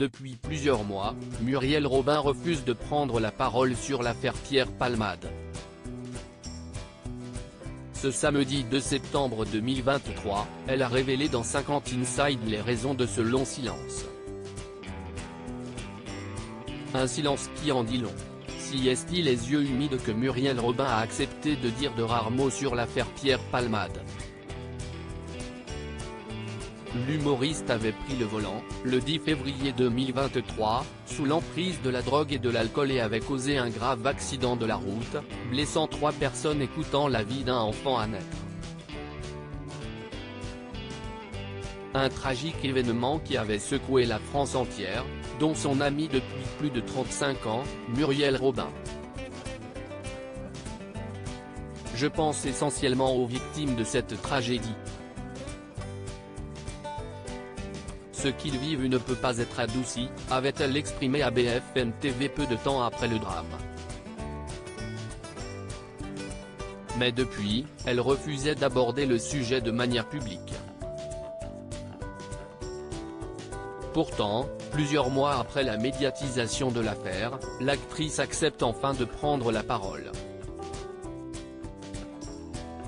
Depuis plusieurs mois, Muriel Robin refuse de prendre la parole sur l'affaire Pierre Palmade. Ce samedi 2 septembre 2023, elle a révélé dans 50 Inside les raisons de ce long silence. Un silence qui en dit long. Si est-il les yeux humides que Muriel Robin a accepté de dire de rares mots sur l'affaire Pierre Palmade. L'humoriste avait pris le volant, le 10 février 2023, sous l'emprise de la drogue et de l'alcool et avait causé un grave accident de la route, blessant 3 personnes et coûtant la vie d'un enfant à naître. Un tragique événement qui avait secoué la France entière, dont son amie depuis plus de 35 ans, Muriel Robin. Je pense essentiellement aux victimes de cette tragédie. Ce qu'ils vivent ne peut pas être adouci, avait-elle exprimé à BFM TV peu de temps après le drame. Mais depuis, elle refusait d'aborder le sujet de manière publique. Pourtant, plusieurs mois après la médiatisation de l'affaire, l'actrice accepte enfin de prendre la parole.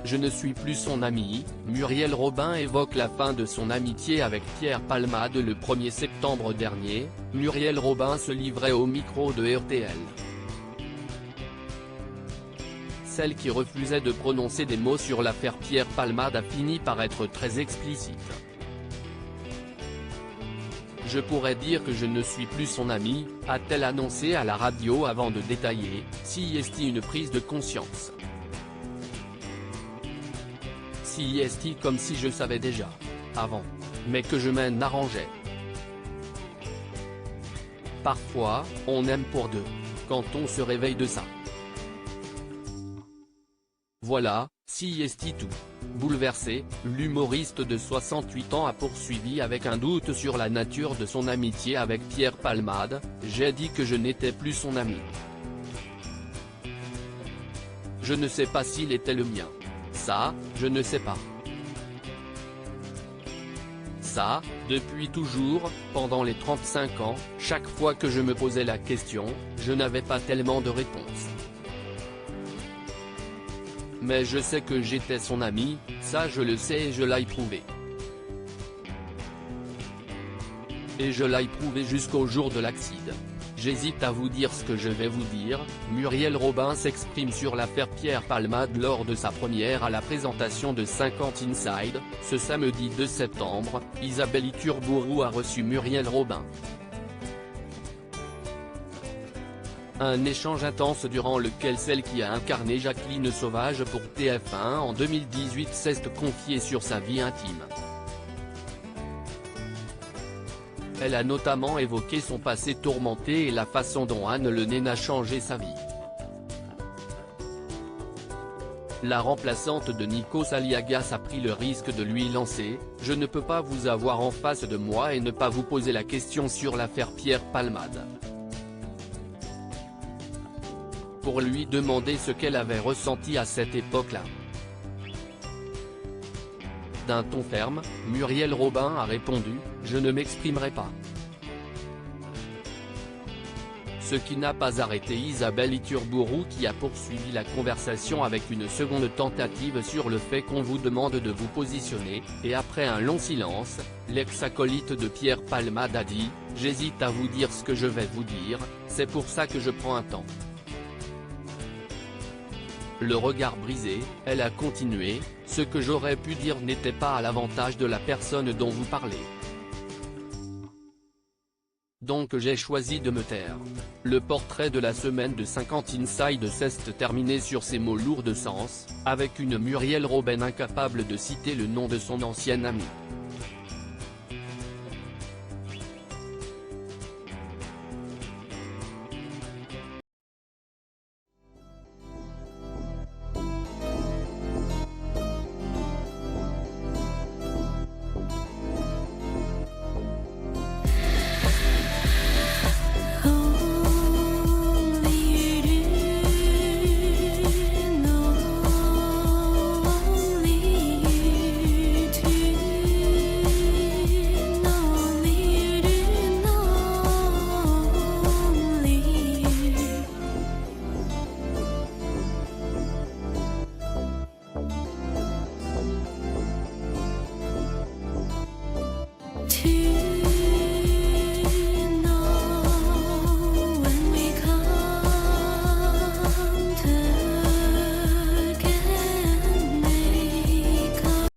Je ne suis plus son amie, Muriel Robin évoque la fin de son amitié avec Pierre Palmade le 1er septembre dernier. Muriel Robin se livrait au micro de RTL. Celle qui refusait de prononcer des mots sur l'affaire Pierre Palmade a fini par être très explicite. Je pourrais dire que je ne suis plus son amie, a-t-elle annoncé à la radio avant de détailler, si est-il une prise de conscience. Si est-il comme si je savais déjà, avant, mais que je m'en arrangeais. Parfois, on aime pour deux, quand on se réveille de ça. Voilà, si est tout. Bouleversé, l'humoriste de 68 ans a poursuivi avec un doute sur la nature de son amitié avec Pierre Palmade. J'ai dit que je n'étais plus son ami. Je ne sais pas s'il était le mien. Ça, je ne sais pas. Ça, depuis toujours, pendant les 35 ans, chaque fois que je me posais la question, je n'avais pas tellement de réponse. Mais je sais que j'étais son ami, ça je le sais et je l'ai prouvé. Et je l'ai prouvé jusqu'au jour de l'accident. J'hésite à vous dire ce que je vais vous dire. Muriel Robin s'exprime sur l'affaire Pierre Palmade lors de sa première à la présentation de 50 Inside, ce samedi 2 septembre, Isabelle Iturburu a reçu Muriel Robin. Un échange intense durant lequel celle qui a incarné Jacqueline Sauvage pour TF1 en 2018 s'est confiée sur sa vie intime. Elle a notamment évoqué son passé tourmenté et la façon dont Anne Le Naine a changé sa vie. La remplaçante de Nikos Aliagas a pris le risque de lui lancer « Je ne peux pas vous avoir en face de moi et ne pas vous poser la question sur l'affaire Pierre Palmade ». Pour lui demander ce qu'elle avait ressenti à cette époque-là. D'un ton ferme, Muriel Robin a répondu « Je ne m'exprimerai pas ». Ce qui n'a pas arrêté Isabelle Iturburu qui a poursuivi la conversation avec une seconde tentative sur le fait qu'on vous demande de vous positionner, et après un long silence, l'ex-acolyte de Pierre Palmade a dit « J'hésite à vous dire ce que je vais vous dire, c'est pour ça que je prends un temps ». Le regard brisé, elle a continué, « Ce que j'aurais pu dire n'était pas à l'avantage de la personne dont vous parlez. Donc j'ai choisi de me taire ». Le portrait de la semaine de 50 Inside s'est terminé sur ces mots lourds de sens, avec une Muriel Robin incapable de citer le nom de son ancienne amie.